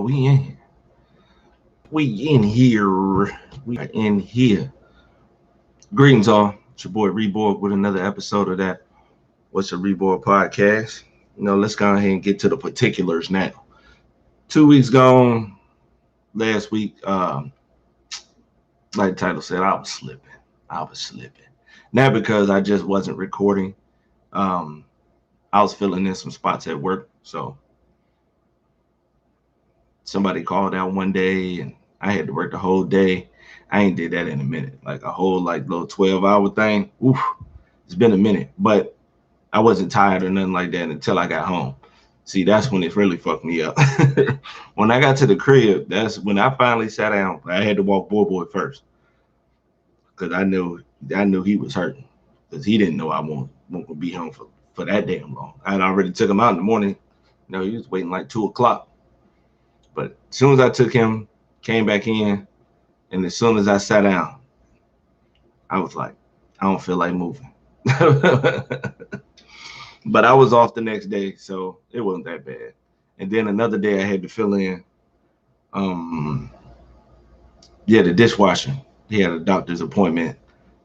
We in here. We in here. We are in here. Greetings, all. It's your boy Reborn with another episode of that What's a Reborn podcast. Let's go ahead and get to the particulars now. 2 weeks gone. Last week, like the title said, I was slipping. Not because I just wasn't recording. I was filling in some spots at work, so somebody called out one day and I had to work the whole day. I ain't did that in a minute. Like a whole little 12-hour thing. Oof, it's been a minute. But I wasn't tired or nothing like that until I got home. See, that's when it really fucked me up. When I got to the crib, that's when I finally sat down. I had to walk Boy first. Because I knew he was hurting. Because he didn't know I won't be home for that damn long. I had already took him out in the morning. He was waiting like 2 o'clock. But as soon as I took him, came back in, and as soon as I sat down, I was like, I don't feel like moving. But I was off the next day, so it wasn't that bad. And then another day I had to fill in, the dishwasher. He had a doctor's appointment,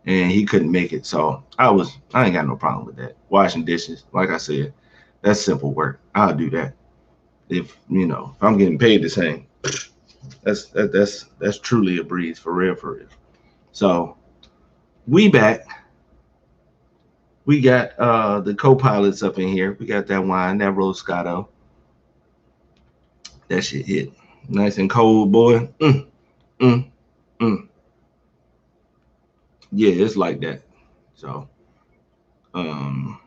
and he couldn't make it. So I ain't got no problem with that. Washing dishes, like I said, that's simple work. I'll do that. If I'm getting paid the same, that's truly a breeze for real. So we back. We got the co-pilots up in here. We got that wine, that Roscato. That shit hit nice and cold, boy. Yeah, it's like that. So I'm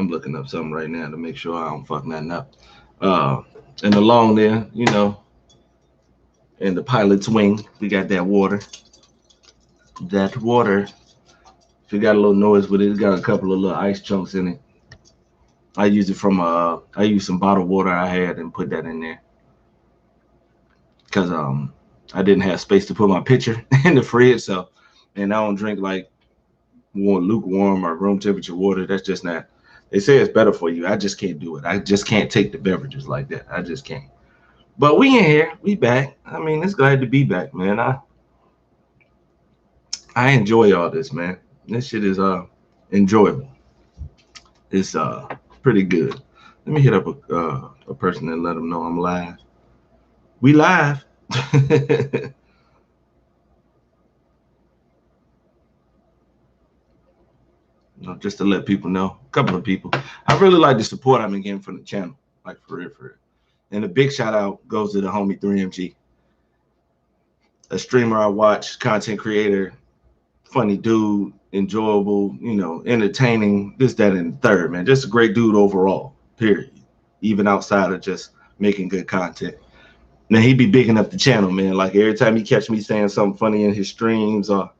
looking up something right now to make sure I don't fuck nothing up. And along there, in the pilot's wing, we got that water. That water. If it got a little noise with it, it's got a couple of little ice chunks in it. I used some bottled water I had and put that in there. Cause I didn't have space to put my pitcher in the fridge, and I don't drink like lukewarm or room temperature water. That's just not. They say it's better for you. I just can't do it. I just can't take the beverages like that. I just can't. But we in here. We back. I mean, it's glad to be back, man. I enjoy all this, man. This shit is enjoyable. It's pretty good. Let me hit up a person and let them know I'm live. We live. Just to let people know, a couple of people. I really like the support I've been getting from the channel, like for real. And a big shout out goes to the homie 3MG, a streamer I watch, content creator, funny dude, enjoyable, entertaining, this, that, and the third, man. Just a great dude overall, period. Even outside of just making good content. Now, he be bigging up the channel, man. Like every time he catch me saying something funny in his streams, or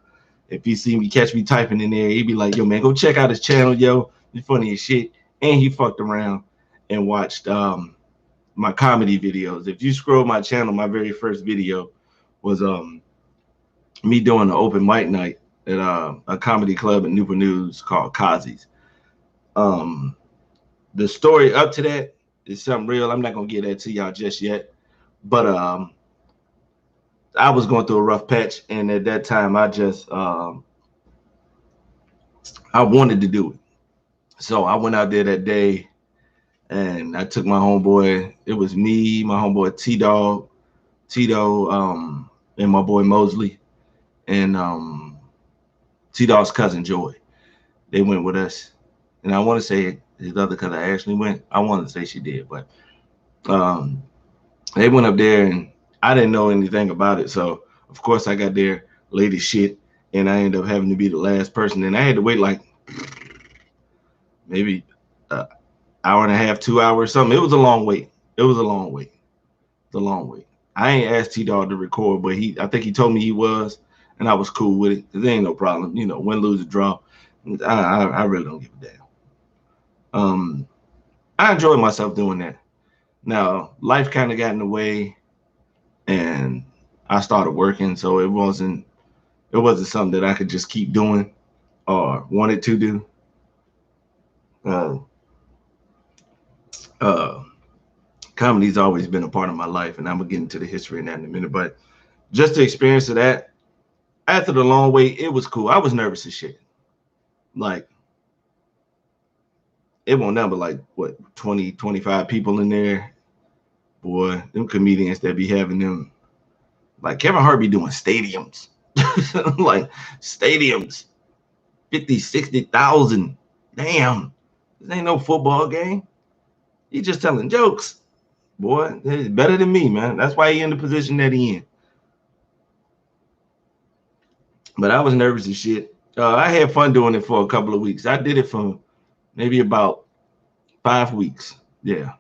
if he see me catch me typing in there, he be like, yo, man, go check out his channel, yo. He's funny as shit. And he fucked around and watched my comedy videos. If you scroll my channel, my very first video was me doing an open mic night at a comedy club in Newport News called Kazi's. The story up to that is something real. I'm not gonna get that to y'all just yet, but I was going through a rough patch, and at that time, I just I wanted to do it. So I went out there that day, and I took my homeboy. It was me, my homeboy Tito, and my boy Mosley, and T-Dog's cousin Joy. They went with us, and I want to say his other cousin Ashley went. I want to say she did, but they went up there, and I didn't know anything about it. So of course I got there late as shit, and I ended up having to be the last person, and I had to wait like maybe an hour and a half, 2 hours, something. It was a long wait. I ain't asked T-Dog to record, but I think he told me he was, and I was cool with it. There ain't no problem. Win, lose, or draw. I really don't give a damn. I enjoyed myself doing that. Now, life kind of got in the way, and I started working, so it wasn't something that I could just keep doing or wanted to do. Comedy's always been a part of my life, and I'm gonna get into the history in that in a minute. But just the experience of that, after the long wait, it was cool. I was nervous as shit. Like, it won't number like what 20, 25 people in there. Boy, them comedians that be having them, like Kevin Hart be doing stadiums. Like stadiums, 50, 60,000. Damn. This ain't no football game. He just telling jokes. Boy, he's better than me, man. That's why he in the position that he in. But I was nervous as shit. I had fun doing it for a couple of weeks. I did it for maybe about 5 weeks. Yeah.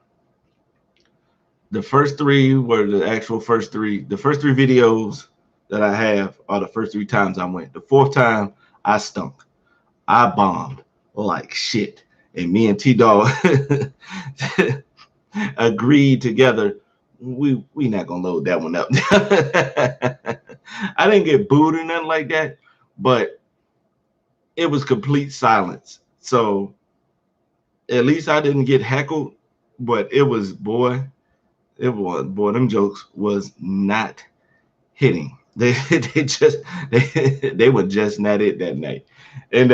The first three were the actual first three. The first three videos that I have are the first 3 times I went. The fourth time, I stunk. I bombed like shit. And me and T-Dog agreed together, we not gonna load that one up. I didn't get booed or nothing like that, but it was complete silence. So at least I didn't get heckled, but it was boy, them jokes was not hitting. They were just not it that night. And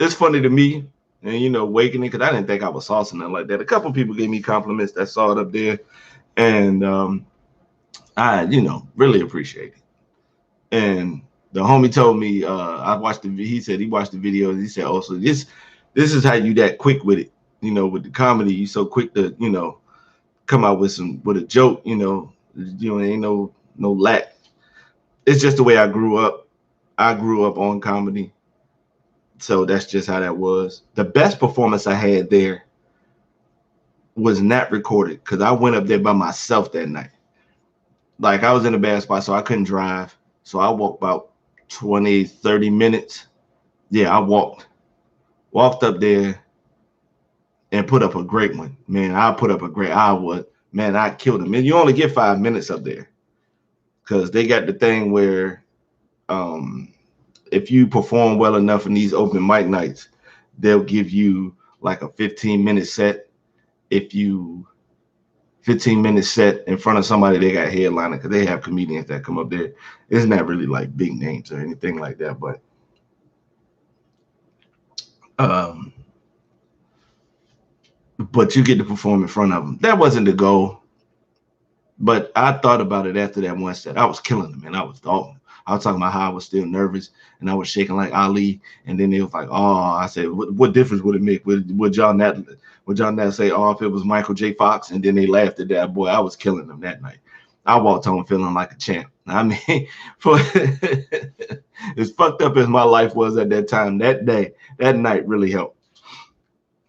it's funny to me, and waking it, because I didn't think I was saucing nothing like that. A couple people gave me compliments that saw it up there, and I really appreciate it. And the homie told me, I watched he said he watched the videos. He said, oh, so this is how you that quick with it. With the comedy, you so quick to come out with a joke. Ain't no lack. It's just the way I grew up. I grew up on comedy, so that's just how that was. The best performance I had there was not recorded because I went up there by myself that night. Like, I was in a bad spot, so I couldn't drive. So I walked about 20, 30 minutes. Yeah, I walked up there and put up a great one. Man, I killed him. And you only get 5 minutes up there because they got the thing where if you perform well enough in these open mic nights, they'll give you like a 15-minute set. If you 15-minute set in front of somebody, they got headliner, because they have comedians that come up there. It's not really like big names or anything like that, but you get to perform in front of them. That wasn't the goal, but I thought about it after that one set. I was killing them, and I was talking about how I was still nervous and I was shaking like Ali. And then they was like, oh, I said, what difference would it make? Would y'all not say, oh, if it was Michael J. Fox? And then they laughed at that. Boy, I was killing them that night. I walked home feeling like a champ. I mean, for as fucked up as my life was at that time, that night really helped.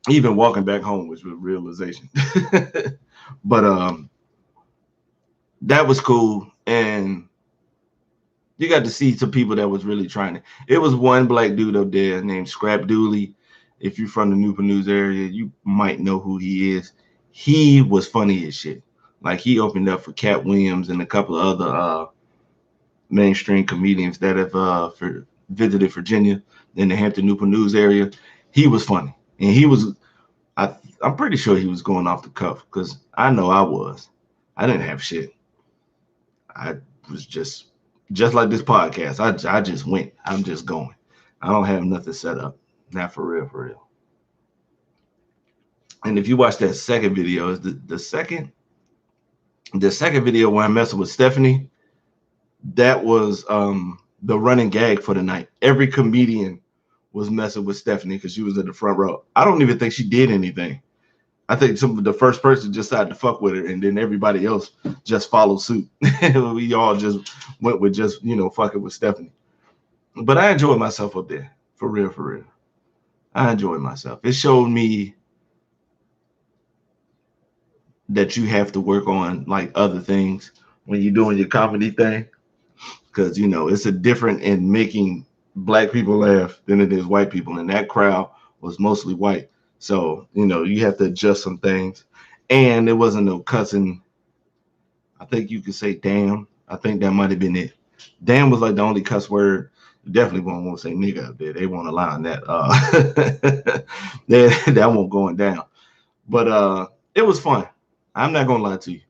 Even walking back home was a realization. But that was cool. And you got to see some people that was really trying to. It was one black dude up there named Scrap Dooley. If you're from the Newport News area, you might know who he is. He was funny as shit. Like, he opened up for Cat Williams and a couple of other mainstream comedians that have visited Virginia in the Hampton Newport News area. He was funny. And I'm pretty sure he was going off the cuff, because I know I was. I didn't have shit. I was just like this podcast. I just went. I'm just going. I don't have nothing set up. Not for real. And if you watch that second video, the second video where I'm messing with Stephanie, that was the running gag for the night. Every comedian was messing with Stephanie because she was in the front row. I don't even think she did anything. I think the first person just decided to fuck with her, and then everybody else just followed suit. We all just went with just, fucking with Stephanie. But I enjoyed myself up there. For real. I enjoyed myself. It showed me that you have to work on like other things when you're doing your comedy thing. Because, it's a different in making black people laugh than it is white people. And that crowd was mostly white. So, you have to adjust some things. And there wasn't no cussing. I think you could say damn. I think that might have been it. Damn was like the only cuss word. You definitely won't want to say nigga up there. They won't allow that. That won't going down. But It was fun. I'm not gonna lie to you.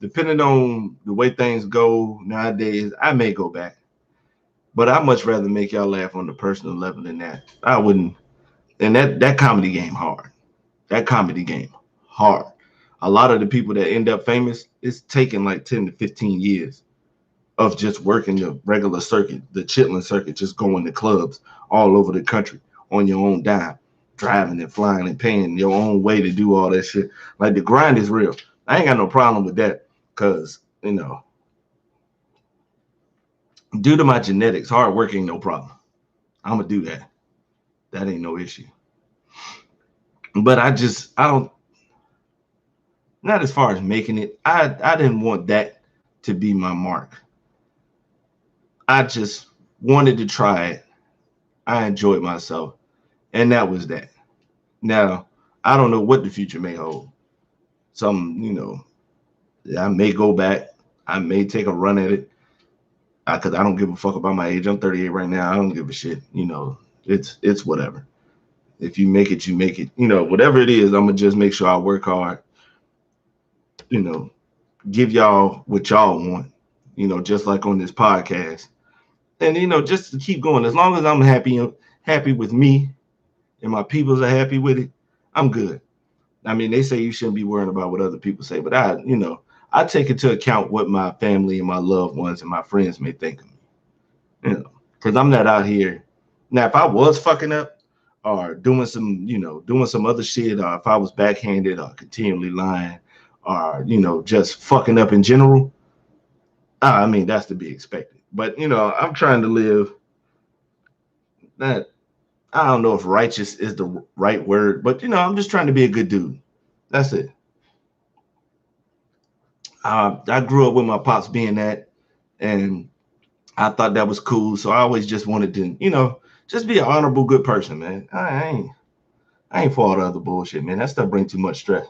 Depending on the way things go nowadays, I may go back. But I much rather make y'all laugh on the personal level than that. I wouldn't. And that comedy game hard. That comedy game hard. A lot of the people that end up famous, it's taking like 10 to 15 years of just working the regular circuit, the chitlin circuit, just going to clubs all over the country on your own dime, driving and flying and paying your own way to do all that shit. Like the grind is real. I ain't got no problem with that because, due to my genetics, hard working, no problem. I'm going to do that. That ain't no issue. But I don't, not as far as making it. I didn't want that to be my mark. I just wanted to try it. I enjoyed myself, and that was that. Now, I don't know what the future may hold. Some, I may go back. I may take a run at it because I don't give a fuck about my age. I'm 38 right now. I don't give a shit. It's whatever. If you make it, you make it. Whatever it is, I'm gonna just make sure I work hard. You know, give y'all what y'all want. Just like on this podcast, and just to keep going. As long as I'm happy with me, and my peoples are happy with it, I'm good. I mean, they say you shouldn't be worrying about what other people say, but I take into account what my family and my loved ones and my friends may think of me. Because I'm not out here. Now, if I was fucking up or doing some other shit, or if I was backhanded or continually lying or, just fucking up in general, I mean, that's to be expected. But, I'm trying to live that. I don't know if righteous is the right word, but, I'm just trying to be a good dude. That's it. I grew up with my pops being that, and I thought that was cool. So I always just wanted to, just be an honorable, good person, man. I ain't for all the other bullshit, man. That stuff brings too much stress.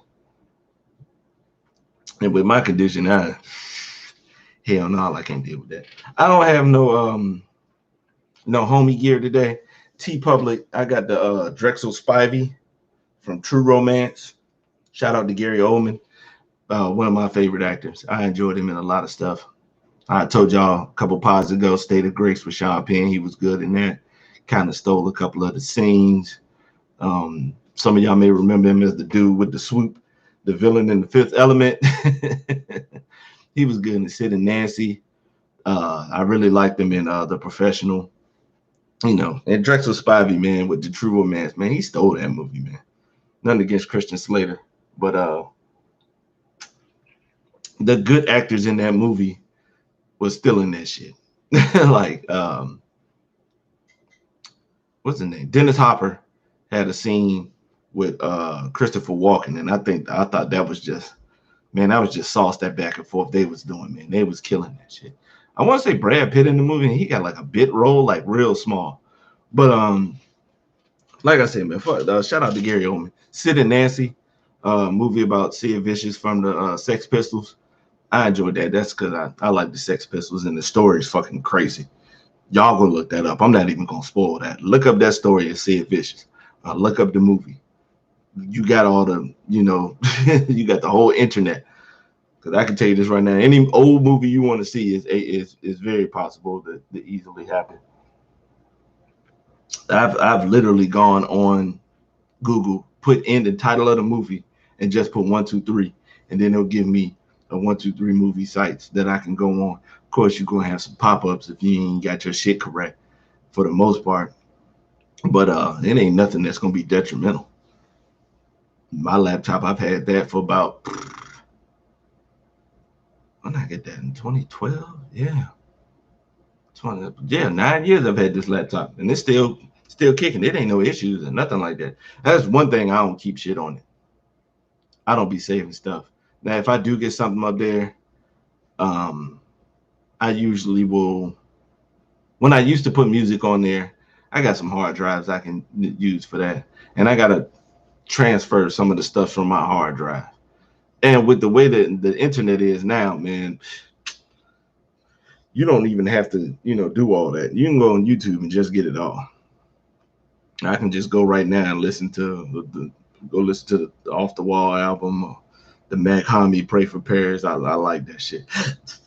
And with my condition, hell no, I can't deal with that. I don't have no homie gear today. T Public, I got the Drexel Spivey from True Romance. Shout out to Gary Oldman, one of my favorite actors. I enjoyed him in a lot of stuff. I told y'all a couple pods ago, State of Grace with Sean Penn. He was good in that. Kind of stole a couple of the scenes. Some of y'all may remember him as the dude with the swoop, the villain in The Fifth Element. He was good in Sid and Nancy. I really liked him in The Professional. And Drexel Spivey, man, with the True Romance, man, he stole that movie, man. Nothing against Christian Slater, but the good actors in that movie was still in that shit. Like, what's his name? Dennis Hopper had a scene with Christopher Walken, and I thought that was just, man, that was just sauce that back and forth they was doing, man. They was killing that shit. I want to say Brad Pitt in the movie, and he got like a bit role, like real small. But like I said, man, shout out to Gary Oldman. Sid and Nancy, movie about Sid Vicious from the Sex Pistols. I enjoyed that. That's because I like the Sex Pistols, and the story is fucking crazy. Y'all go look that up. I'm not even gonna spoil that. Look up that story and Sid Vicious. Look up the movie. You got all the, you got the whole internet. Because I can tell you this right now, any old movie you want to see is very possible to easily happen. I've literally gone on Google, put in the title of the movie, and just put 1, 2, 3, and then it'll give me a 1, 2, 3 movie sites that I can go on. Of course, you're gonna have some pop-ups if you ain't got your shit correct for the most part, but it ain't nothing that's gonna be detrimental. My laptop, I've had that for about, when did I get that, in 2012? Yeah, 9 years I've had this laptop, and it's still kicking. It ain't no issues or nothing like that. That's one thing, I don't keep shit on it. I don't be saving stuff. Now, if I do get something up there, I usually will. When I used to put music on there, I got some hard drives I can use for that, and I gotta transfer some of the stuff from my hard drive. And with the way that the internet is now, man, you don't even have to, do all that. You can go on YouTube and just get it all. I can just go right now and listen to Go listen to the Off the Wall album, or the Mac Homie Pray for Paris. I like that shit.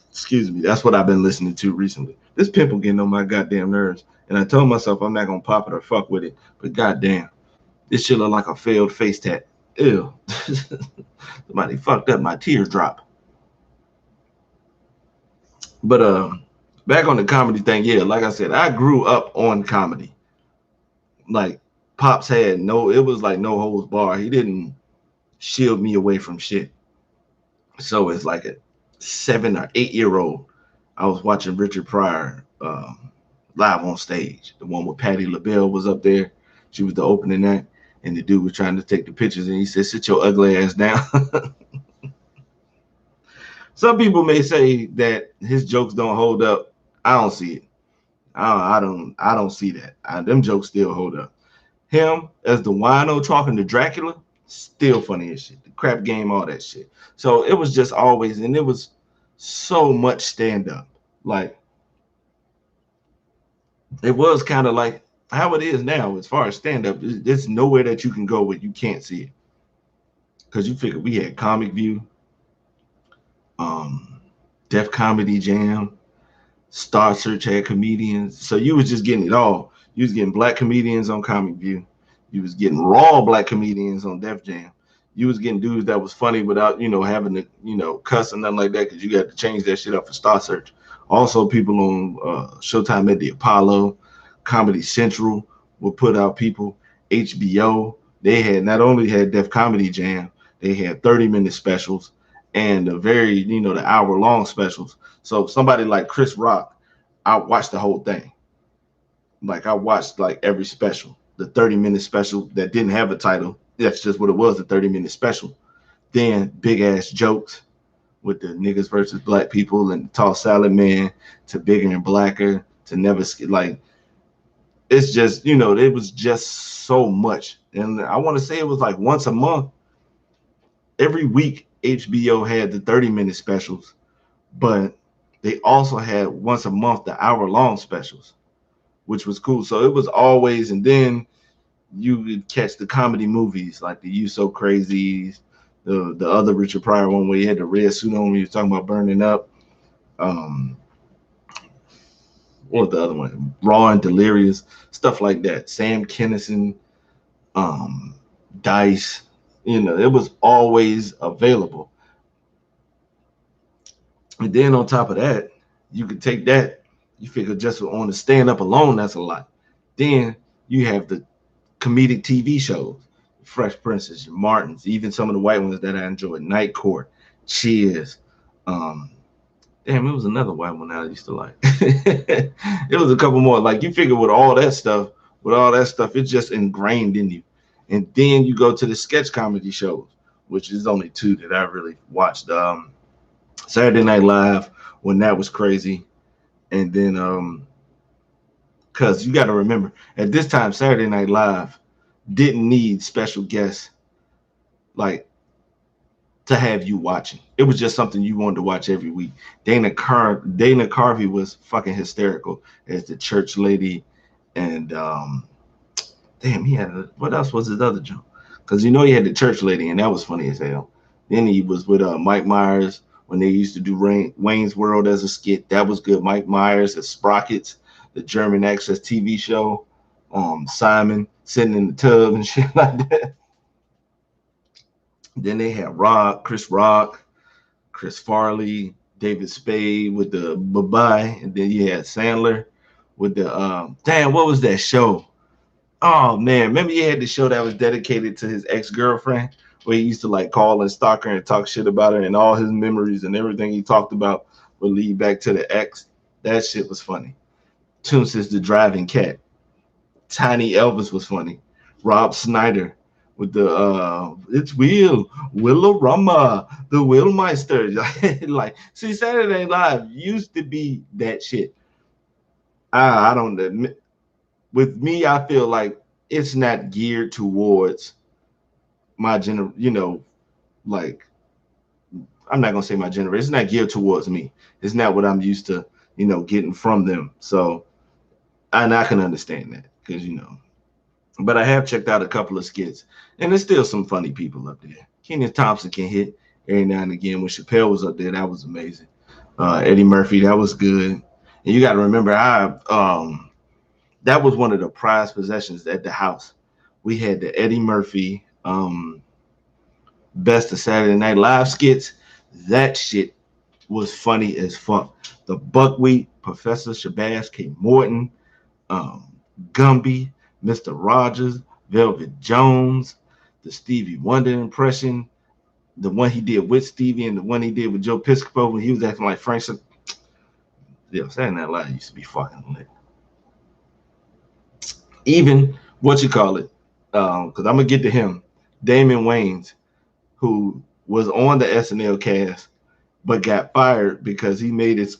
Excuse me. That's what I've been listening to recently. This pimple getting on my goddamn nerves. And I told myself I'm not gonna pop it or fuck with it. But goddamn, this shit look like a failed face tat. Ew. Somebody fucked up my teardrop. But back on the comedy thing, yeah, like I said, I grew up on comedy. Like Pops had no, it was like no holds bar. He didn't shield me away from shit. So it's like a 7 or 8 year old. I was watching Richard Pryor live on stage. The one with Patti LaBelle was up there. She was the opening act, and the dude was trying to take the pictures, and he said, "Sit your ugly ass down." Some people may say that his jokes don't hold up. I don't see it. I don't see that. Them jokes still hold up. Him as the wino talking to Dracula, still funny as shit. The crap game, all that shit. So it was just always, and it was so much stand up. Like it was kind of like how it is now as far as stand up. There's nowhere that you can go where you can't see it. Because you figure we had Comic View, Def Comedy Jam, Star Search had comedians. So you was just getting it all. You was getting black comedians on Comic View. You was getting raw black comedians on Def Jam. You was getting dudes that was funny without, having to, cuss and nothing like that, because you got to change that shit up for Star Search. Also, people on Showtime at the Apollo, Comedy Central would put out people. HBO, they had not only had Def Comedy Jam, they had 30-minute specials and the hour-long specials. So somebody like Chris Rock, I watched the whole thing. Like I watched like every special, the 30-minute special that didn't have a title. That's just what it was, a 30-minute special. Then big ass jokes with the niggas versus black people and Toss Salad Man to Bigger and Blacker to Never like. It's just, it was just so much. And I want to say it was like once a month. Every week HBO had the 30-minute specials, but they also had once a month the hour-long specials, which was cool. So it was always, and then you would catch the comedy movies like the You So Crazies, the other Richard Pryor one where he had the red suit on when he was talking about burning up. What was the other one? Raw and Delirious, stuff like that. Sam Kinison, Dice, it was always available. And then on top of that, you could take that, you figure just on the stand up alone, that's a lot. Then you have the comedic TV shows, Fresh Princes, Martins, even some of the white ones that I enjoyed, Night Court, Cheers. Damn, it was another white one I used to like. It was a couple more. Like you figure with all that stuff, it's just ingrained in you. And then you go to the sketch comedy shows, which is only two that I really watched. Saturday Night Live, when that was crazy. And then because you got to remember, at this time, Saturday Night Live didn't need special guests like to have you watching. It was just something you wanted to watch every week. Dana Carvey was fucking hysterical as the church lady, and damn, he had what else was his other joke? Because he had the church lady, and that was funny as hell. Then he was with Mike Myers when they used to do Wayne's World as a skit. That was good. Mike Myers as Sprockets, the German Access TV show. Simon sitting in the tub and shit like that. Then they had Chris Rock, Chris Farley, David Spade with the bye-bye. And then you had Sandler with the damn, what was that show? Oh man, remember you had the show that was dedicated to his ex-girlfriend, where he used to like call and stalk her and talk shit about her, and all his memories and everything he talked about would lead back to the ex. That shit was funny. Toonsis the Driving Cat. Tiny Elvis was funny. Rob Snyder with the it's Willarama, the Willmeister. Like, see, Saturday Night Live used to be that shit. I don't admit, with me, I feel like it's not geared towards my like, I'm not gonna say my generation. It's not geared towards me. It's not what I'm used to, getting from them. So, and I can understand that because But I have checked out a couple of skits, and there's still some funny people up there. Kenan Thompson can hit every now and again. When Chappelle was up there, that was amazing. Eddie Murphy, that was good. And you got to remember, that was one of the prized possessions at the house. We had the Eddie Murphy Best of Saturday Night Live skits. That shit was funny as fuck. The Buckwheat, Professor Shabazz K. Morton, um, Gumby, Mr. Rogers, Velvet Jones, the Stevie Wonder impression, the one he did with Stevie, and the one he did with Joe Piscopo when he was acting like Frank. Yeah, Saturday Night Live used to be fucking lit. Even what you call it, because I'm gonna get to him, Damon Wayans, who was on the SNL cast but got fired because he made his.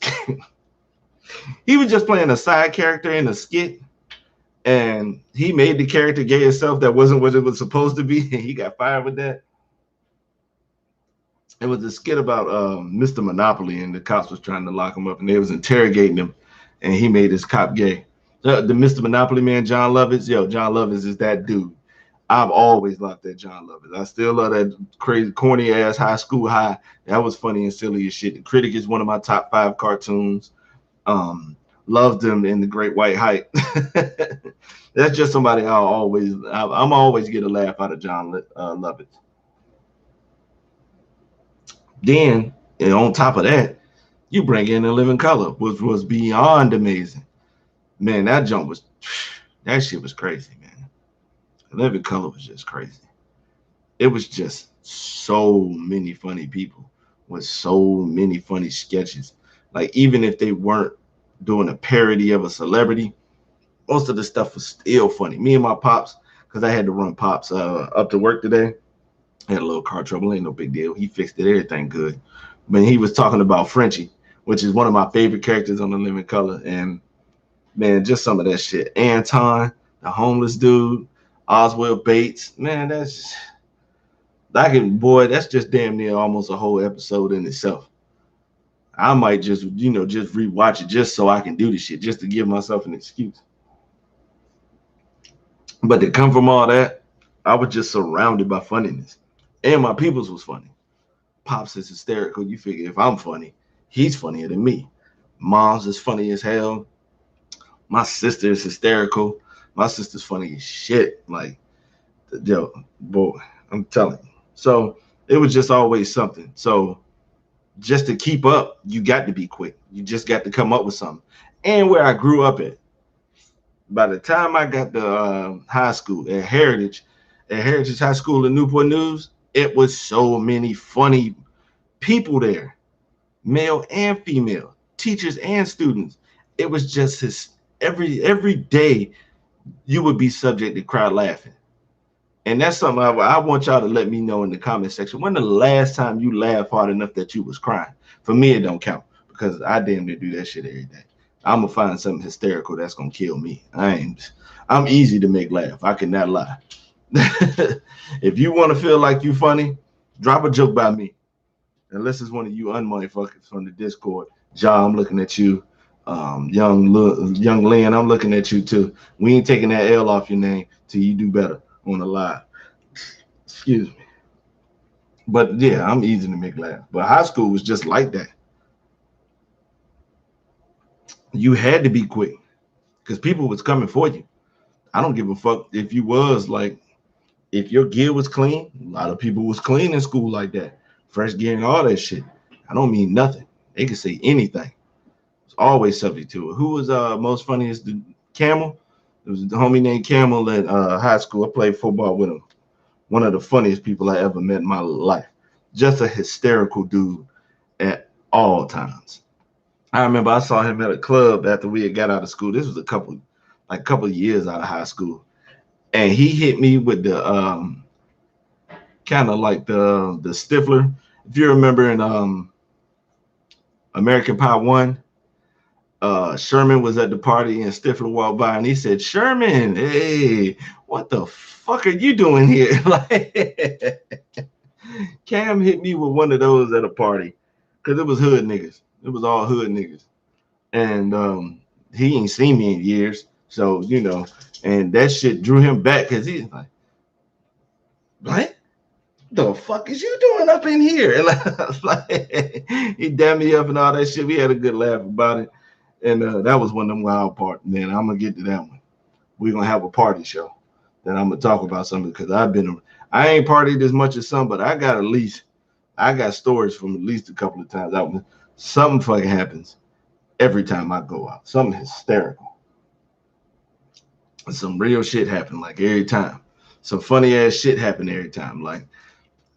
He was just playing a side character in a skit, and he made the character gay himself that wasn't what it was supposed to be, and he got fired with that. It was a skit about Mr. Monopoly, and the cops was trying to lock him up, and they was interrogating him, and he made his cop gay. The Mr. Monopoly man, John Lovitz, John Lovitz is that dude. I've always loved that John Lovitz. I still love that crazy, corny ass high school high. That was funny and silly as shit. The Critic is one of my top 5 cartoons. Loved him in The Great White Hype. That's just somebody I'm always get a laugh out of John Lovitz. Then, and on top of that, you bring in The Living Color, which was beyond amazing. Man, that shit was crazy, man. The Living Color was just crazy. It was just so many funny people with so many funny sketches. Like, even if they weren't doing a parody of a celebrity, most of the stuff was still funny. Me and my pops, because I had to run pops up to work today. I had a little car trouble, ain't no big deal. He fixed it, everything good. But he was talking about Frenchie, which is one of my favorite characters on The Living Color. And man, just some of that shit. Anton, the homeless dude, Oswald Bates, man, that's just damn near almost a whole episode in itself. I might just rewatch it just so I can do this shit, just to give myself an excuse. But to come from all that, I was just surrounded by funniness. And my peoples was funny. Pops is hysterical. You figure if I'm funny, he's funnier than me. Mom's is funny as hell. My sister is hysterical. My sister's funny as shit. Like, boy, I'm telling you. So it was just always something. So just to keep up, you got to be quick. You just got to come up with something. And where I grew up at, by the time I got to high school at Heritage High School in Newport News, it was so many funny people there, male and female, teachers and students. It was just every day you would be subject to crowd laughing. And that's something I want y'all to let me know in the comment section. When the last time you laughed hard enough that you was crying? For me, it don't count because I damn near do that shit every day. I'm gonna find something hysterical that's gonna kill me. I'm easy to make laugh. I cannot lie. If you want to feel like you funny, drop a joke by me. Unless it's one of you unmotherfuckers from the Discord. John, I'm looking at you. Young Lynn, I'm looking at you too. We ain't taking that L off your name till you do better on the live. Excuse me. But yeah, I'm easy to make laugh. But high school was just like that. You had to be quick because people was coming for you. I don't give a fuck if you was like, if your gear was clean. A lot of people was clean in school like that. Fresh gear and all that shit. I don't mean nothing. They can say anything. It's always subject to it. Who was most funniest? The Camel. It was the homie named Camel at high school. I played football with him. One of the funniest people I ever met in my life. Just a hysterical dude at all times. I remember I saw him at a club after we had got out of school. This was a couple of years out of high school. And he hit me with the kind of like the Stifler. If you remember in American Pie 1, Sherman was at the party and Stifler walked by and he said, "Sherman, hey, what the fuck are you doing here?" Like, Cam hit me with one of those at a party because it was hood niggas. It was all hood niggas. And he ain't seen me in years. So, and that shit drew him back because he's like, what the fuck is you doing up in here? And like, he damn me up and all that shit. We had a good laugh about it. And that was one of them wild parts. Man, I'm going to get to that one. We're going to have a party show that I'm going to talk about something because I ain't partied as much as some, but I got stories from at least a couple of times out. Something fucking happens every time I go out. Something hysterical. Some real shit happen like every time. Some funny ass shit happen every time. Like,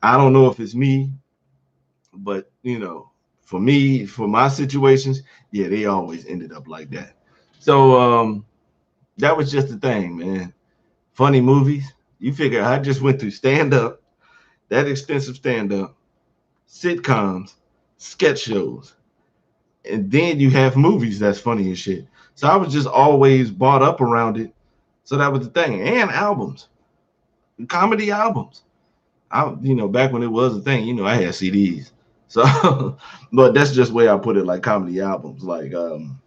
I don't know if it's me, but for me, for my situations, yeah, they always ended up like that. So that was just the thing, man. Funny movies. You figure I just went through stand up, that extensive stand up, sitcoms, sketch shows, and then you have movies that's funny as shit. So I was just always brought up around it. So that was the thing. And albums, comedy albums. Back when it was a thing, I had CDs. So, but that's just the way I put it, like comedy albums, like the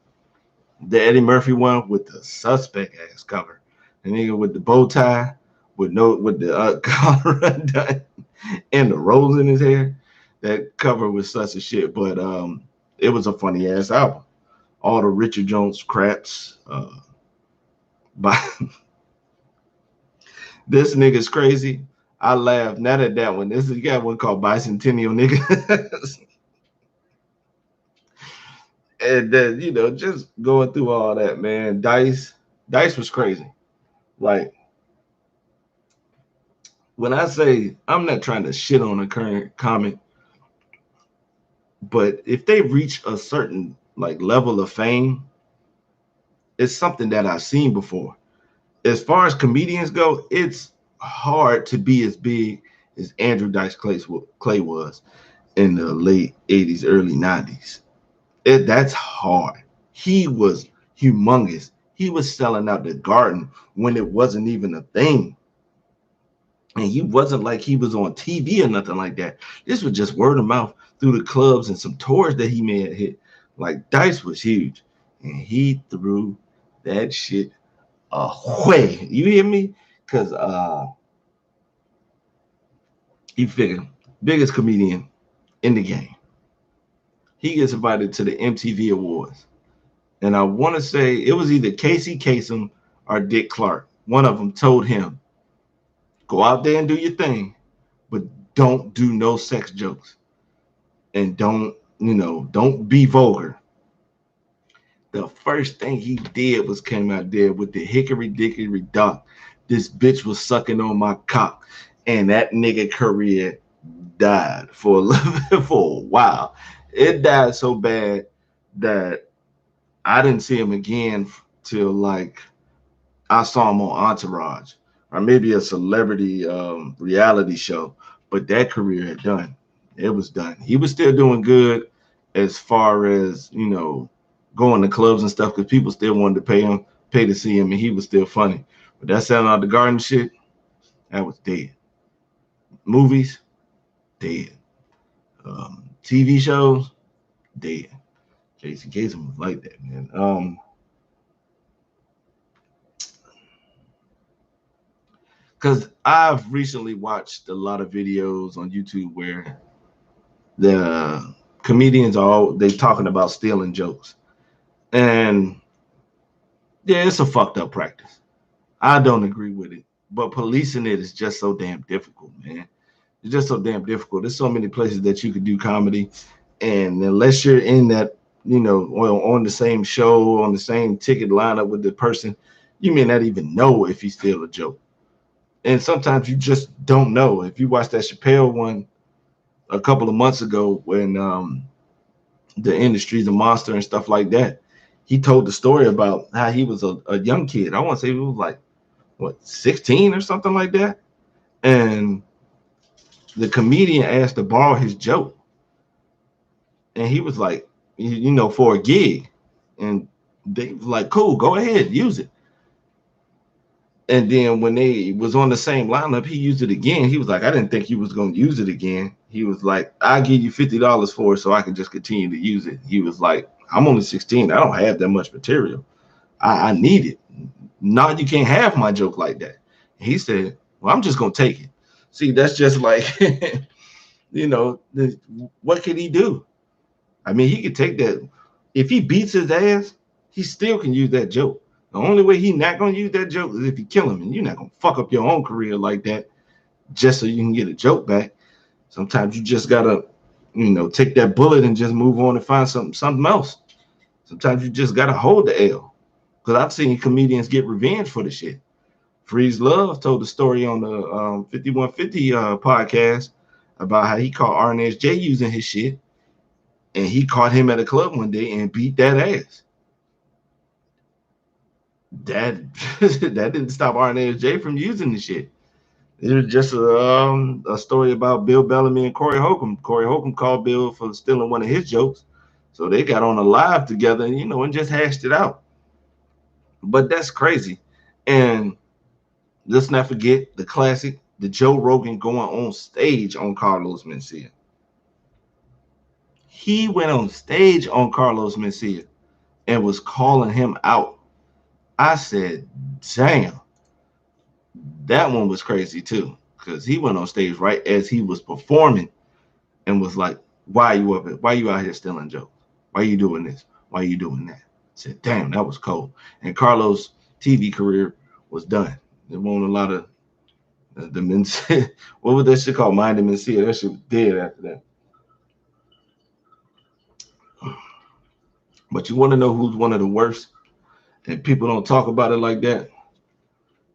Eddie Murphy one with the suspect ass cover, and nigga with the bow tie, with the collar undone, and the rolls in his hair. That cover was such a shit, but it was a funny ass album. All the Richard Jones craps, by this nigga's crazy. I laughed not at that one. You got one called Bicentennial Nigga. And then, just going through all that, man. Dice was crazy. Like, when I say I'm not trying to shit on a current comic, but if they reach a certain like level of fame, it's something that I've seen before. As far as comedians go, it's hard to be as big as Andrew Dice Clay was in the late 80s, early 90s. That's hard. He was humongous. He was selling out the Garden when it wasn't even a thing. And he wasn't like he was on TV or nothing like that. This was just word of mouth through the clubs and some tours that he may have hit. Like, Dice was huge. And he threw that shit away. You hear me? Because you figure, biggest comedian in the game. He gets invited to the MTV Awards. And I want to say it was either Casey Kasem or Dick Clark. One of them told him, go out there and do your thing, but don't do no sex jokes. And don't be vulgar. The first thing he did was came out there with the hickory dickory dock. This bitch was sucking on my cock. And that nigga career died for a while. It died so bad that I didn't see him again till like I saw him on Entourage or maybe a celebrity reality show. But that career had done. It was done. He was still doing good as far as, going to clubs and stuff because people still wanted to pay to see him, and he was still funny. But that selling out the Garden shit, that was dead. Movies, dead. TV shows, dead. Casey Kasem was like that, man. Because I've recently watched a lot of videos on YouTube where the comedians they talking about stealing jokes. And yeah, it's a fucked up practice. I don't agree with it. But policing it is just so damn difficult, man. It's just so damn difficult. There's so many places that you could do comedy. And unless you're in that, on the same show, on the same ticket lineup with the person, you may not even know if he's still a joke. And sometimes you just don't know. If you watch that Chappelle one a couple of months ago when the industry's a monster and stuff like that, he told the story about how he was a young kid. I want to say he was like, 16 or something like that. And the comedian asked to borrow his joke. And he was like, for a gig. And they was like, cool, go ahead, use it. And then when they was on the same lineup, he used it again. He was like, I didn't think you was going to use it again. He was like, I'll give you $50 for it so I can just continue to use it. He was like, I'm only 16. I don't have that much material. I need it. No, you can't have my joke like that. He said, well, I'm just gonna take it. See, that's just like what can he do? I mean, he could take that. If he beats his ass, he still can use that joke. The only way he not gonna use that joke is if you kill him, and you're not gonna fuck up your own career like that just so you can get a joke back. Sometimes you just gotta, take that bullet and just move on and find something else. Sometimes you just gotta hold the L. Because I've seen comedians get revenge for the shit. Freeze Love told the story on the 5150 podcast about how he caught RNSJ using his shit, and he caught him at a club one day and beat that ass. That that didn't stop RNSJ from using the shit. It was just a story about Bill Bellamy and Corey Holcomb. Corey Holcomb called Bill for stealing one of his jokes, so they got on a live together, and just hashed it out. But that's crazy. And let's not forget the classic, the Joe Rogan going on stage on Carlos Mencia. He went on stage on Carlos Mencia and was calling him out. I said, damn, that one was crazy too, because he went on stage right as he was performing and was like, why are you up here? Why are you out here stealing jokes? Why are you doing this? Why are you doing that? I said, damn, that was cold. And Carlos' TV career was done. There weren't a lot of the men. What was that shit called? Mind and Mencia. That shit was dead after that. But you want to know who's one of the worst? And people don't talk about it like that.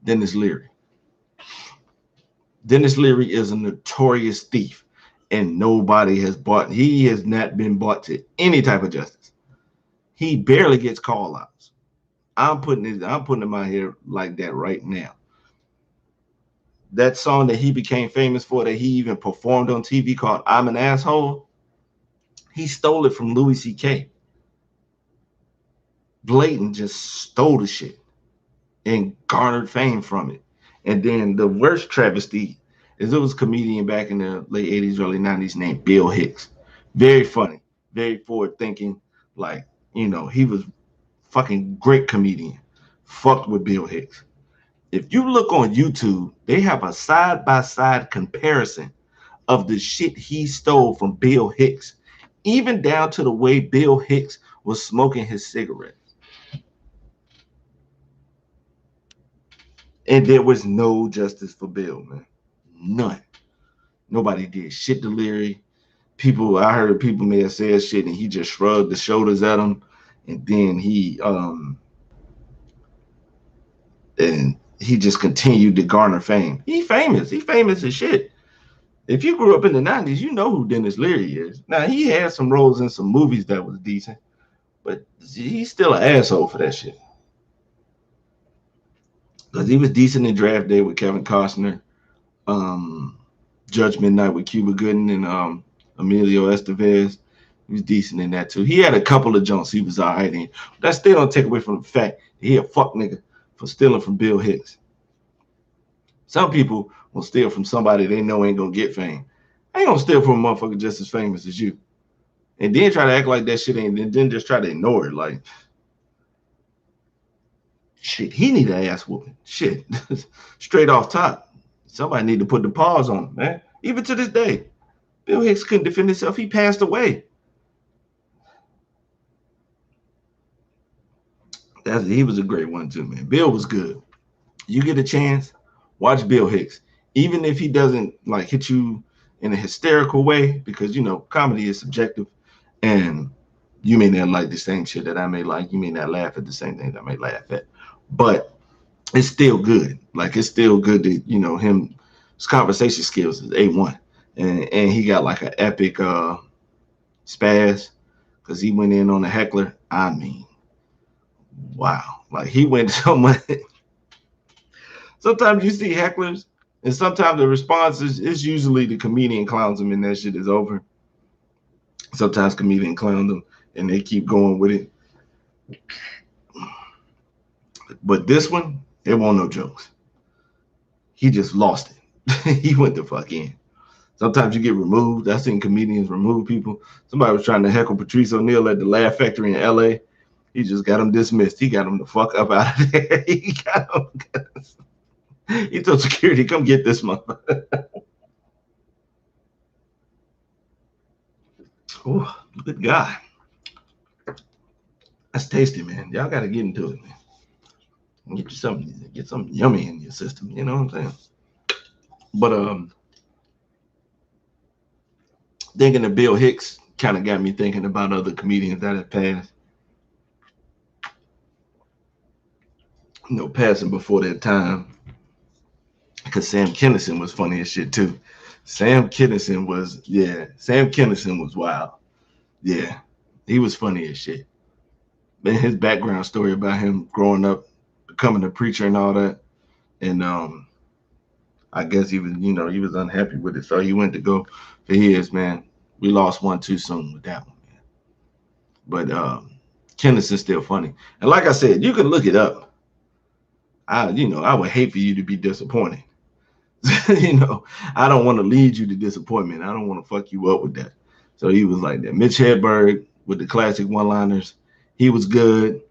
Dennis Leary. Dennis Leary is a notorious thief, and nobody has bought. He has not been brought to any type of justice. He barely gets call outs. I'm putting him out here like that right now. That song that he became famous for, that he even performed on TV, called "I'm an Asshole," he stole it from Louis C.K. Blatant just stole the shit and garnered fame from it. And then the worst travesty is it was a comedian back in the late 80s, early 90s named Bill Hicks. Very funny, very forward thinking. Like, he was fucking great comedian. Fucked with Bill Hicks. If you look on YouTube, they have a side-by-side comparison of the shit he stole from Bill Hicks, even down to the way Bill Hicks was smoking his cigarettes. And there was no justice for Bill, man. None. Nobody did shit to Leary. I heard people may have said shit and he just shrugged the shoulders at him. And then he just continued to garner fame. He's famous as shit. If you grew up in the 90s, you know who Dennis Leary is. Now, he had some roles in some movies that was decent, but he's still an asshole for that shit. Because he was decent in Draft Day with Kevin Costner, Judgment Night with Cuba Gooding and Emilio Estevez. He was decent in that too. He had a couple of jumps he was all right in. But that still don't take away from the fact that he a fuck nigga for stealing from Bill Hicks. Some people will steal from somebody they know ain't gonna get fame. I ain't gonna steal from a motherfucker just as famous as you. And then try to act like that shit ain't, and then just try to ignore it. Like, shit, he need an ass whooping. Shit. Straight off top. Somebody need to put the pause on him, man. Even to this day. Bill Hicks couldn't defend himself. He passed away. He was a great one too, man. Bill was good. You get a chance, watch Bill Hicks. Even if he doesn't like hit you in a hysterical way, because comedy is subjective, and you may not like the same shit that I may like. You may not laugh at the same things I may laugh at, but it's still good. Like, it's still good to his conversation skills is A1, and he got like an epic spaz because he went in on a heckler. I mean, wow, like he went so much. Sometimes you see hecklers, and sometimes the response is usually the comedian clowns them and that shit is over. Sometimes comedian clown them and they keep going with it. But this one, it won't no jokes. He just lost it. He went the fuck in. Sometimes you get removed. I've seen comedians remove people. Somebody was trying to heckle Patrice O'Neal at the Laugh Factory in LA. He just got him dismissed. He got him the fuck up out of there. He got him. He told security, come get this motherfucker. Oh, good God. That's tasty, man. Y'all got to get into it, man. Get something yummy in your system. You know what I'm saying? But thinking of Bill Hicks kind of got me thinking about other comedians that have passed. You know, passing before their time. Because Sam Kinison was funny as shit too. Sam Kinison was wild. Yeah, he was funny as shit. And his background story about him growing up, becoming a preacher and all that. And I guess he was unhappy with it. So he went to go for his, man. We lost one too soon with that one, man. But Kinnison's still funny. And like I said, you can look it up. I would hate for you to be disappointed. I don't want to lead you to disappointment. I don't want to fuck you up with that. So he was like that. Mitch Hedberg with the classic one-liners. He was good.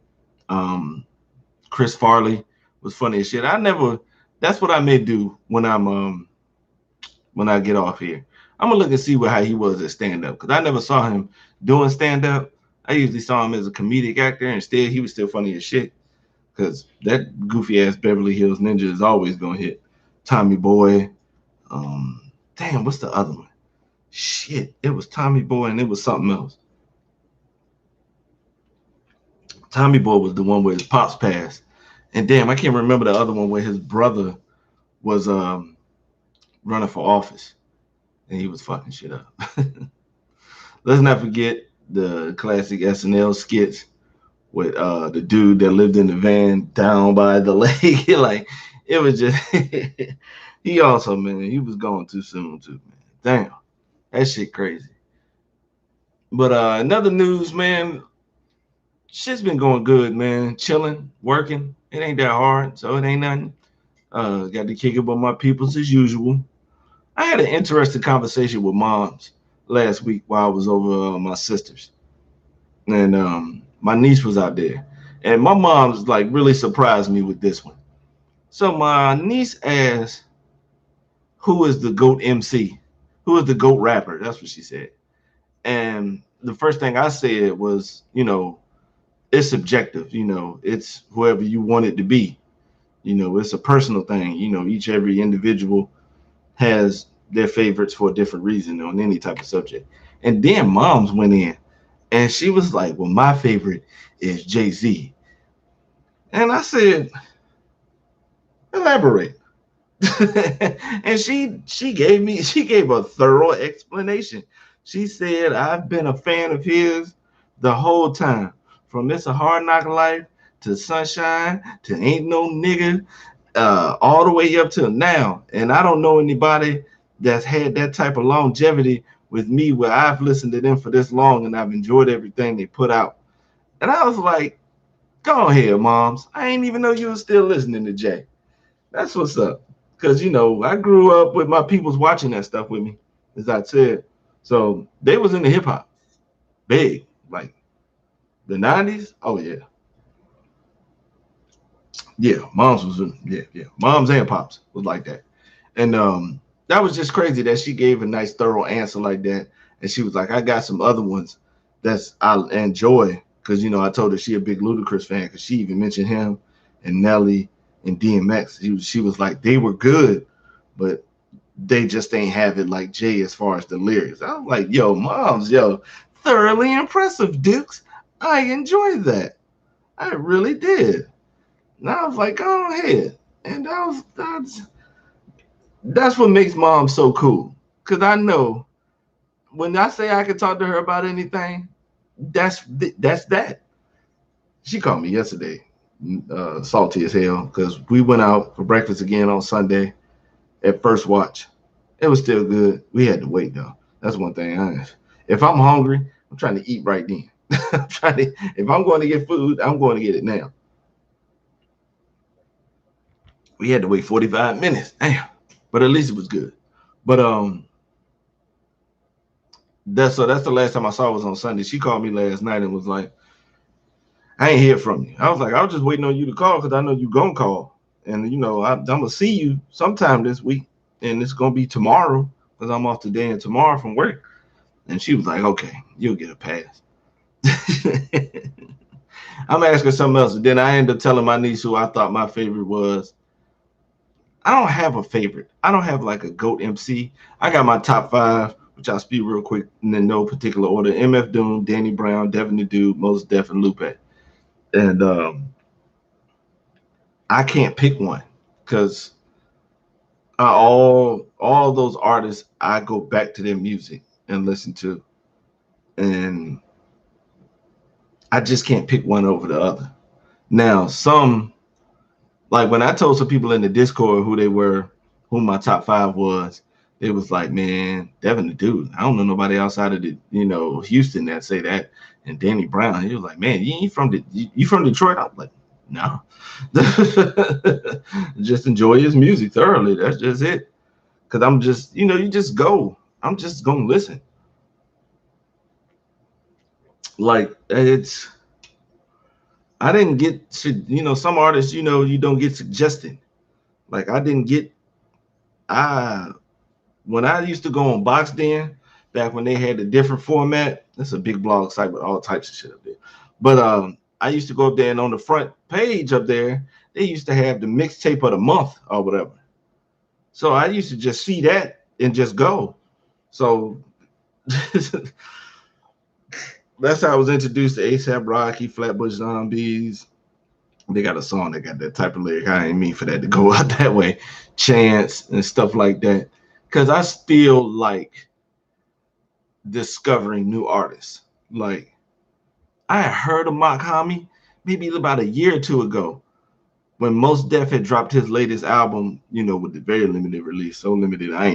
Chris Farley was funny as shit. That's what I may do when I get off here. I'm gonna look and see how he was at stand-up, because I never saw him doing stand-up. I usually saw him as a comedic actor. Instead, he was still funny as shit, because that goofy ass Beverly Hills Ninja is always gonna hit. Tommy Boy. Damn, what's the other one? Shit, it was Tommy Boy and it was something else. Tommy Boy was the one where his pops passed. And damn, I can't remember the other one where his brother was running for office and he was fucking shit up. Let's not forget the classic SNL skits with the dude that lived in the van down by the lake. Like, it was just he also, man, he was going too soon too, man. Damn, that shit crazy. But another news, man, shit's been going good, man. Chilling, working. It ain't that hard, so it ain't nothing. Got to kick it with my peoples as usual. I had an interesting conversation with moms last week while I was over my sister's. And my niece was out there. And my mom's like really surprised me with this one. So my niece asked, who is the GOAT MC? Who is the GOAT rapper? That's what she said. And the first thing I said was, it's subjective. It's whoever you want it to be. It's a personal thing. Every individual has their favorites for a different reason on any type of subject. And then moms went in and she was like, well, my favorite is Jay-Z. And I said, elaborate. And she gave a thorough explanation. She said, I've been a fan of his the whole time, from It's a Hard Knock Life to Sunshine to Ain't No Nigga, all the way up to now. And I don't know anybody that's had that type of longevity with me where I've listened to them for this long and I've enjoyed everything they put out. And I was like, go ahead, moms. I ain't even know you were still listening to Jay. That's what's up. Because, I grew up with my peoples watching that stuff with me, as I said. So they was into hip hop. Big. Like the 90s. Oh, yeah. Yeah. Moms was, yeah. Moms and pops was like that. And that was just crazy that she gave a nice, thorough answer like that. And she was like, I got some other ones that's I enjoy. Because, I told her she a big Ludacris fan, because she even mentioned him and Nelly and DMX. She was like, they were good, but they just ain't have it like Jay as far as the lyrics. I was like, yo, moms, thoroughly impressive, Dukes. I enjoyed that. I really did. And I was like, go ahead. And that's what makes mom so cool. Because I know when I say I can talk to her about anything, that's that. She called me yesterday, salty as hell, because we went out for breakfast again on Sunday at First Watch. It was still good. We had to wait though. That's one thing. If I'm hungry, I'm trying to eat right then. If I'm going to get food, I'm going to get it now. We had to wait 45 minutes. Damn. But at least it was good. But that's the last time I saw her was on Sunday. She called me last night and was like, I ain't hear from you. I was like, I was just waiting on you to call because I know you gonna call, and I'm gonna see you sometime this week, and it's gonna be tomorrow because I'm off today and tomorrow from work. And she was like, okay, you'll get a pass. I'm asking something else, and then I ended up telling my niece who I thought my favorite was. I don't have a favorite. I don't have like a GOAT MC. I got my top five, which I'll speak real quick in no particular order. MF Doom, Danny Brown, Devin the Dude, Mos Def, and Lupe. And I can't pick one because all those artists I go back to their music and listen to, and I just can't pick one over the other. Now, some like when I told some people in the Discord who they were, who my top five was, it was like, man, Devin the Dude. I don't know nobody outside of the, Houston that say that. And Danny Brown, he was like, man, you ain't from you from Detroit? I'm like, no. Just enjoy his music thoroughly. That's just it. Cause I'm just, you just go. I'm just gonna listen. Like I didn't get, some artists, you don't get suggested. Like I didn't get, I when I used to go on Box Den, back when they had a different format, that's a big blog site with all types of shit up there. But I used to go up there, and on the front page up there, they used to have the mixtape of the month or whatever. So I used to just see that and just go. So that's how I was introduced to ASAP Rocky, Flatbush Zombies. They got a song that got that type of lyric. I ain't mean for that to go out that way. Chance and stuff like that. Because I still like discovering new artists. Like I had heard of Mock Hami maybe about a year or two ago when Mos Def had dropped his latest album, with the very limited release. So limited, I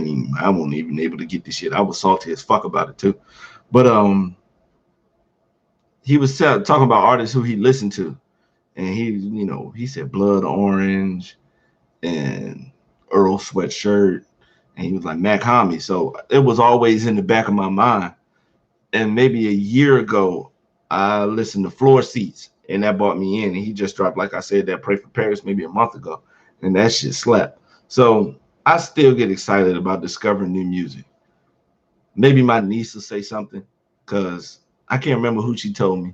wasn't even able to get this shit. I was salty as fuck about it too. But he was talking about artists who he listened to. And he said Blood Orange and Earl Sweatshirt. And he was like Mac Hami. So it was always in the back of my mind. And maybe a year ago, I listened to Floor Seats, and that brought me in. And he just dropped, like I said, that Pray for Paris maybe a month ago, and that shit slapped. So I still get excited about discovering new music. Maybe my niece will say something, because I can't remember who she told me.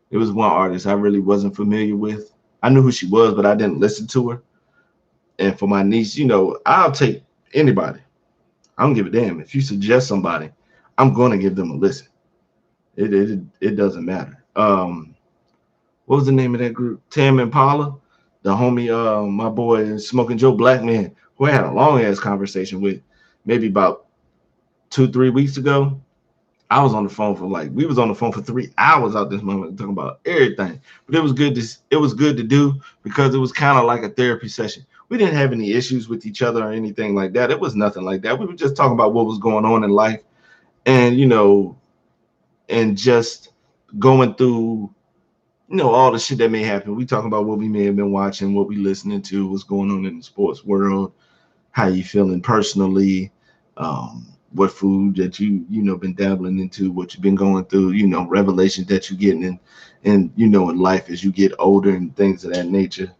It was one artist I really wasn't familiar with. I knew who she was, but I didn't listen to her. And for my niece, I'll take anybody. I don't give a damn. If you suggest somebody, I'm going to give them a listen. It doesn't matter. What was the name of that group? Tam Impala, the homie, my boy Smoking Joe Blackman, who I had a long ass conversation with, maybe about 2-3 weeks ago. I was on the phone we was on the phone for 3 hours out this moment talking about everything. But it was good to do because it was kind of like a therapy session. We didn't have any issues with each other or anything like that. It was nothing like that. We were just talking about what was going on in life, and and just going through, all the shit that may happen. We talking about what we may have been watching, what we listening to, what's going on in the sports world, how you feeling personally, what food that you been dabbling into, what you've been going through, revelations that you're getting in life as you get older and things of that nature.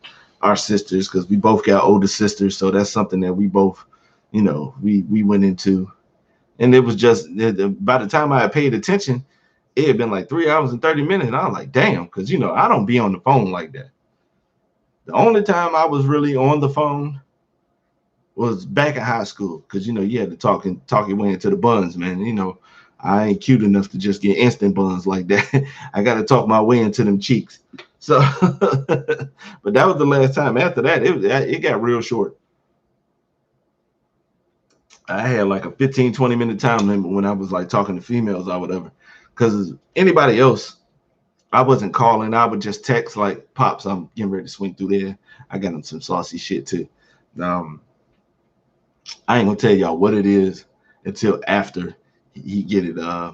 Our sisters, because we both got older sisters, so that's something that we both, we went into, and it was just by the time I had paid attention, it had been like 3 hours and 30 minutes, and I was like, damn, because I don't be on the phone like that. The only time I was really on the phone was back in high school, because you had to talk your way into the buns, man. I ain't cute enough to just get instant buns like that. I got to talk my way into them cheeks. So, but that was the last time. After that, it got real short. I had like a 15-20 minute time limit when I was like talking to females or whatever, because anybody else, I wasn't calling. I would just text like, Pops, I'm getting ready to swing through there. I got him some saucy shit too. I ain't gonna tell y'all what it is until after he get it. I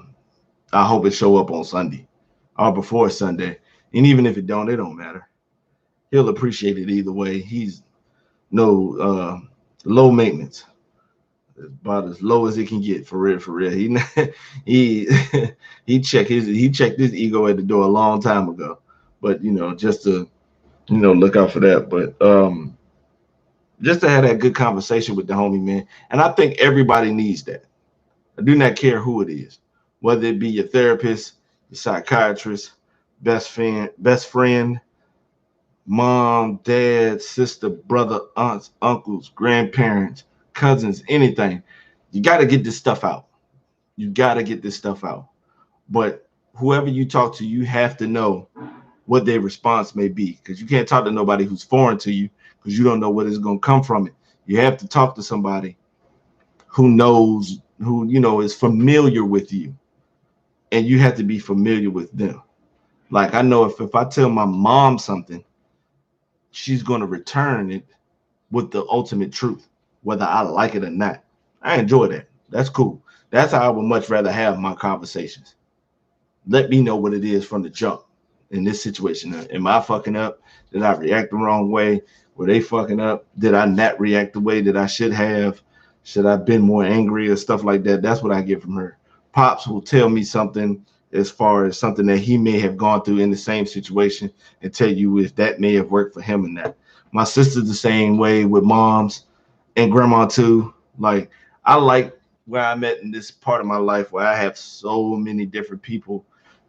hope it show up on Sunday or before Sunday. And even if it don't matter. He'll appreciate it either way. He's no low maintenance. About as low as it can get, for real, for real. He he checked his ego at the door a long time ago. But just to look out for that. But just to have that good conversation with the homie, man. And I think everybody needs that. I do not care who it is, whether it be your therapist, your psychiatrist, best friend, mom, dad, sister, brother, aunts, uncles, grandparents, cousins, anything. You got to get this stuff out. You got to get this stuff out. But whoever you talk to, you have to know what their response may be, because you can't talk to nobody who's foreign to you, because you don't know what is going to come from it. You have to talk to somebody who knows, who is familiar with you, and you have to be familiar with them. Like, I know if I tell my mom something, she's going to return it with the ultimate truth, whether I like it or not. I enjoy that. That's cool. That's how I would much rather have my conversations. Let me know what it is from the jump in this situation. Am I fucking up? Did I react the wrong way? Were they fucking up? Did I not react the way that I should have? Should I have been more angry or stuff like that? That's what I get from her. Pops will tell me something as far as something that he may have gone through in the same situation and tell you if that may have worked for him or not. My sister's the same way with moms and grandma too. Like, I like where I'm at in this part of my life where I have so many different people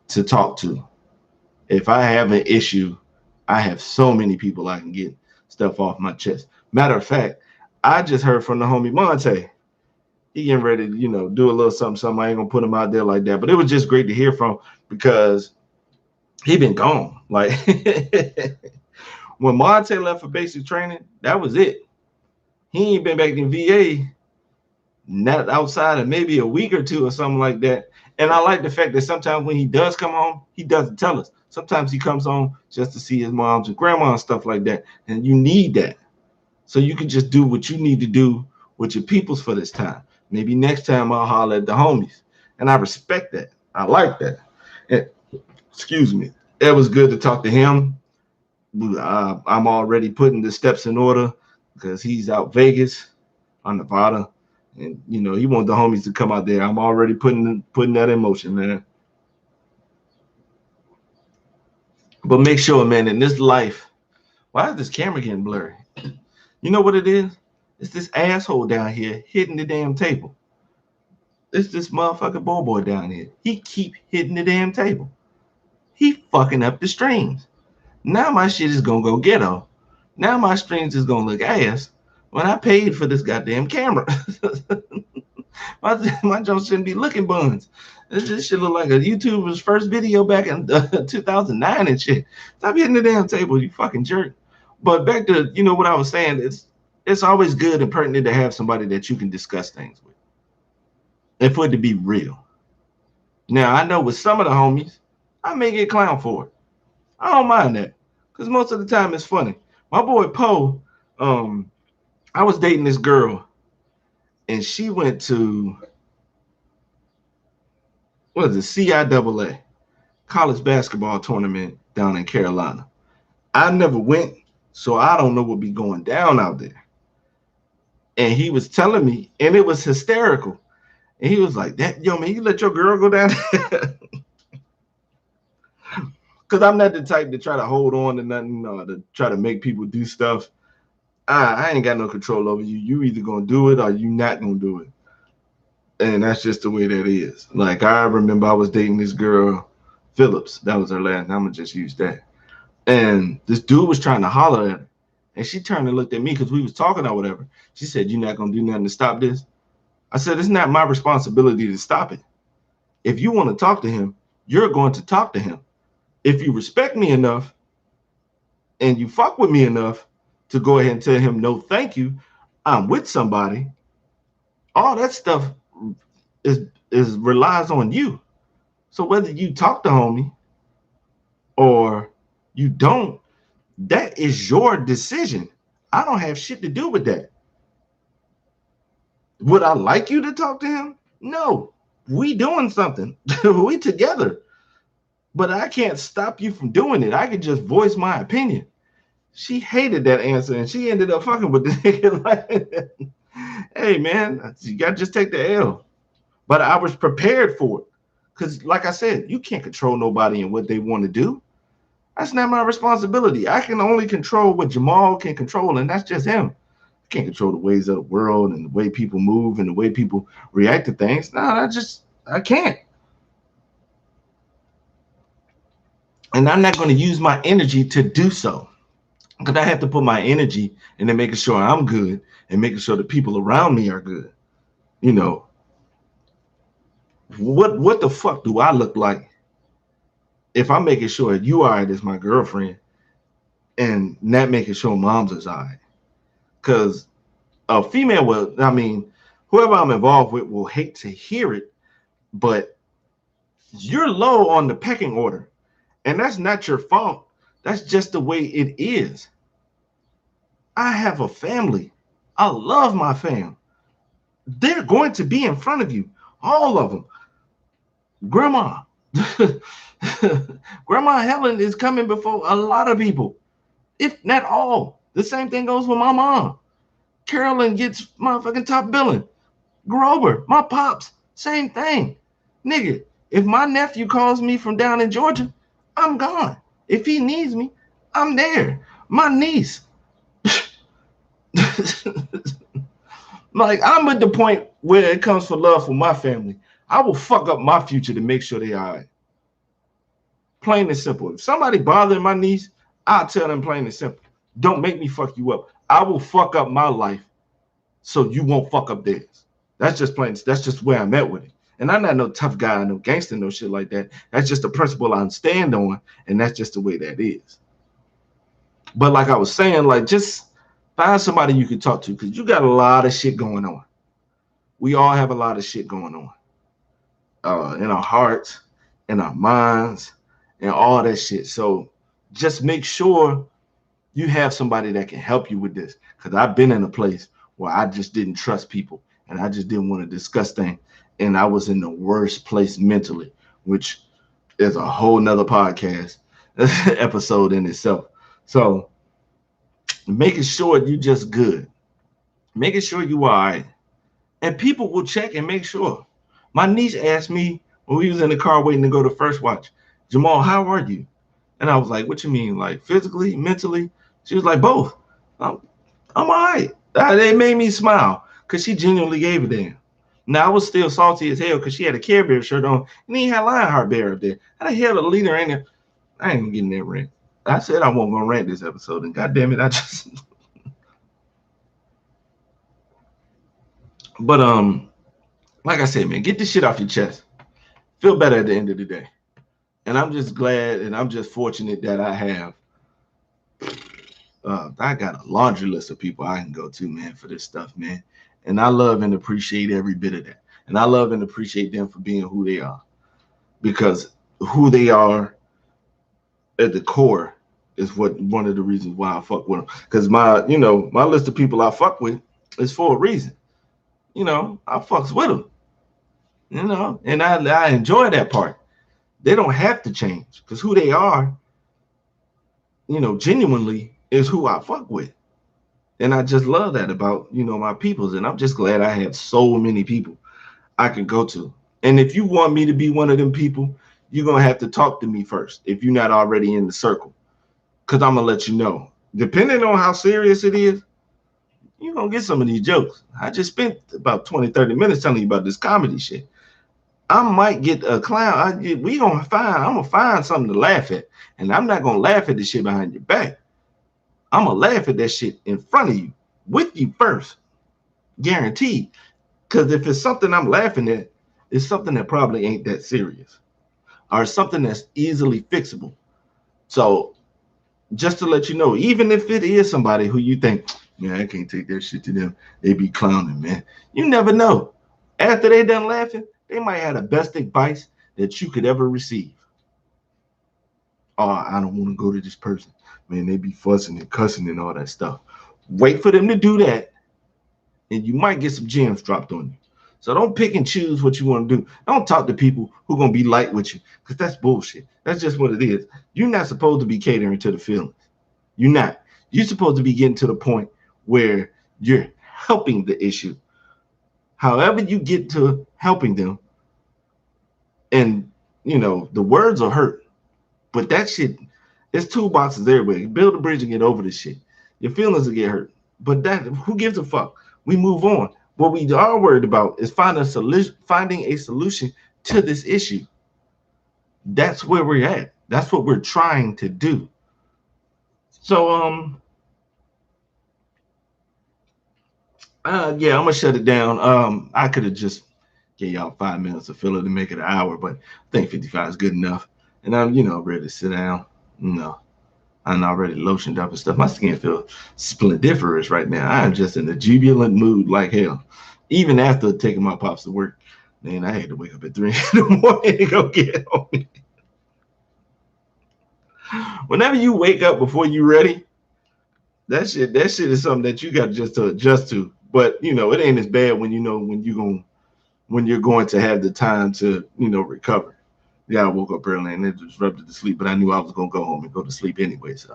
to talk to. If I have an issue, I have so many people I can get stuff off my chest. Matter of fact, I just heard from the homie Monte. He getting ready to, do a little something. I ain't gonna put him out there like that. But it was just great to hear from, because he been gone. Like when Monte left for basic training, that was it. He ain't been back in VA, not outside of maybe a week or two or something like that. And I like the fact that sometimes when he does come home, he doesn't tell us. Sometimes he comes home just to see his moms and grandma and stuff like that. And you need that. So you can just do what you need to do with your peoples for this time. Maybe next time I'll holler at the homies. And I respect that. I like that. And, excuse me. It was good to talk to him. I'm already putting the steps in order because he's out Vegas on Nevada. And, he wants the homies to come out there. I'm already putting that in motion, man. But make sure, man, in this life, why is this camera getting blurry? You know what it is? It's this asshole down here hitting the damn table. It's this motherfucking boy down here. He keep hitting the damn table. He fucking up the streams. Now my shit is gonna go ghetto. Now my streams is gonna look ass when I paid for this goddamn camera. my junk shouldn't be looking buns. This shit look like a YouTuber's first video back in 2009 and shit. Stop hitting the damn table, you fucking jerk. But back to what I was saying, it's always good and pertinent to have somebody that you can discuss things with, and for it to be real. Now I know with some of the homies, I may get clown for it. I don't mind that, because most of the time it's funny. My boy Poe, I was dating this girl, and she went to, what is it, CIAA, college basketball tournament down in Carolina. I never went, so I don't know what be going down out there. And he was telling me, and it was hysterical. And he was like, yo, man, you let your girl go down there? Because I'm not the type to try to hold on to nothing or to try to make people do stuff. I ain't got no control over you. You either going to do it or you not going to do it. And that's just the way that is. Like, I remember I was dating this girl, Phillips. That was her last name. I'm going to just use that. And this dude was trying to holler at her. And she turned and looked at me because we was talking or whatever. She said, "You're not going to do nothing to stop this?" I said, "It's not my responsibility to stop it. If you want to talk to him, you're going to talk to him. If you respect me enough and you fuck with me enough to go ahead and tell him, no, thank you, I'm with somebody," all that stuff is relies on you. So whether you talk to homie or you don't, that is your decision. I don't have shit to do with that. Would I like you to talk to him? No. We doing something. We together. But I can't stop you from doing it. I can just voice my opinion. She hated that answer, and she ended up fucking with the nigga. Like, hey, man, you got to just take the L. But I was prepared for it. Because, like I said, you can't control nobody and what they want to do. That's not my responsibility. I can only control what Jamal can control, and that's just him. I can't control the ways of the world and the way people move and the way people react to things. No, I can't. And I'm not going to use my energy to do so. Because I have to put my energy into making sure I'm good and making sure the people around me are good. You know, what the fuck do I look like if I'm making sure you are right as my girlfriend and not making sure mom's is all right? Because a female will, I mean, whoever I'm involved with will hate to hear it, but you're low on the pecking order. And that's not your fault. That's just the way it is. I have a family. I love my fam. They're going to be in front of you, all of them. Grandma, Grandma Helen is coming before a lot of people, if not all. The same thing goes with my mom. Carolyn gets motherfucking top billing. Grover, my pops, same thing. Nigga, if my nephew calls me from down in Georgia, I'm gone. If he needs me, I'm there. My niece. Like, I'm at the point where it comes for love for my family. I will fuck up my future to make sure they all right. Plain and simple. If somebody bothering my niece, I'll tell them plain and simple. Don't make me fuck you up. I will fuck up my life so you won't fuck up theirs. That's just plain. That's just where I'm at with it. And I'm not no tough guy, no gangster, no shit like that. That's just a principle I stand on, and that's just the way that is. But like I was saying, like, just find somebody you can talk to, because you got a lot of shit going on. We all have a lot of shit going on in our hearts, in our minds, and all that shit. So just make sure you have somebody that can help you with this. Because I've been in a place where I just didn't trust people and I just didn't want to discuss things. And I was in the worst place mentally, which is a whole nother podcast episode in itself. So making sure you just good, making sure you are all right. And people will check and make sure. My niece asked me when we was in the car waiting to go to First Watch, Jamal, how are you? And I was like, what you mean? Like physically, mentally? She was like, both. I'm all right. It made me smile because she genuinely gave a damn. Now I was still salty as hell because she had a Care Bear shirt on and he had Lionheart Bear up there. How the hell the leader in there? I ain't even getting that rant. I said I wasn't gonna rant this episode, and goddamn it, I just. But like I said, man, get this shit off your chest. Feel better at the end of the day. And I'm just glad and I'm just fortunate that I have. I got a laundry list of people I can go to, man, for this stuff, man. And I love and appreciate every bit of that. And I love and appreciate them for being who they are. Because who they are at the core is what one of the reasons why I fuck with them. Because my list of people I fuck with is for a reason. I fucks with them. And I enjoy that part. They don't have to change because who they are, genuinely is who I fuck with. And I just love that about, my peoples. And I'm just glad I have so many people I can go to. And if you want me to be one of them people, you're going to have to talk to me first if you're not already in the circle. Because I'm going to let you know. Depending on how serious it is, you're going to get some of these jokes. I just spent about 20, 30 minutes telling you about this comedy shit. I might get a clown. I'm going to find something to laugh at. And I'm not going to laugh at the shit behind your back. I'm going to laugh at that shit in front of you, with you first. Guaranteed. Because if it's something I'm laughing at, it's something that probably ain't that serious. Or something that's easily fixable. So just to let you know, even if it is somebody who you think, man, I can't take that shit to them, they be clowning, man. You never know. After they done laughing, they might have the best advice that you could ever receive. Oh, I don't want to go to this person. Man, they be fussing and cussing and all that stuff. Wait for them to do that, and you might get some gems dropped on you. So don't pick and choose what you want to do. Don't talk to people who are going to be light with you, because that's bullshit. That's just what it is. You're not supposed to be catering to the feelings. You're not. You're supposed to be getting to the point where you're helping the issue. However you get to helping them, and, the words will hurt, but that shit, It's toolboxes everywhere. Build a bridge and get over this shit. Your feelings will get hurt, but that who gives a fuck? We move on. What we are worried about is finding a solution to this issue. That's where we're at. That's what we're trying to do. So yeah, I'm gonna shut it down. I could have just gave y'all 5 minutes of filler to make it an hour, but I think 55 is good enough. And I'm, ready to sit down. I'm already lotioned up and stuff. My skin feels splendiferous right now. I'm just in a jubilant mood like hell. Even after taking my pops to work, man, I had to wake up at 3 in the morning to go get on it. Whenever you wake up before you ready, that shit is something that you got just to adjust to. But it ain't as bad when when you're going to have the time to recover. Yeah, I woke up early and it disrupted the sleep, but I knew I was gonna go home and go to sleep anyway. So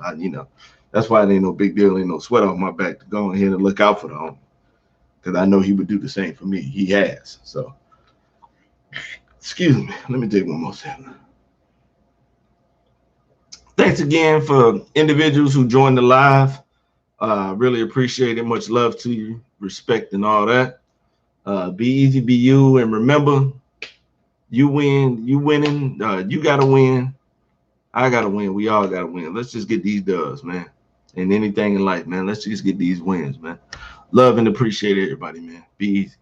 that's why it ain't no big deal, ain't no sweat off my back to go ahead and look out for the home, because I know he would do the same for me. He has. So excuse me. Let me take one more second. Thanks again for individuals who joined the live. Really appreciate it. Much love to you, respect and all that. Be easy, be you, and remember, you win, you winning. You gotta win. I gotta win. We all gotta win. Let's just get these dubs, man. And anything in life, man. Let's just get these wins, man. Love and appreciate everybody, man. Be easy.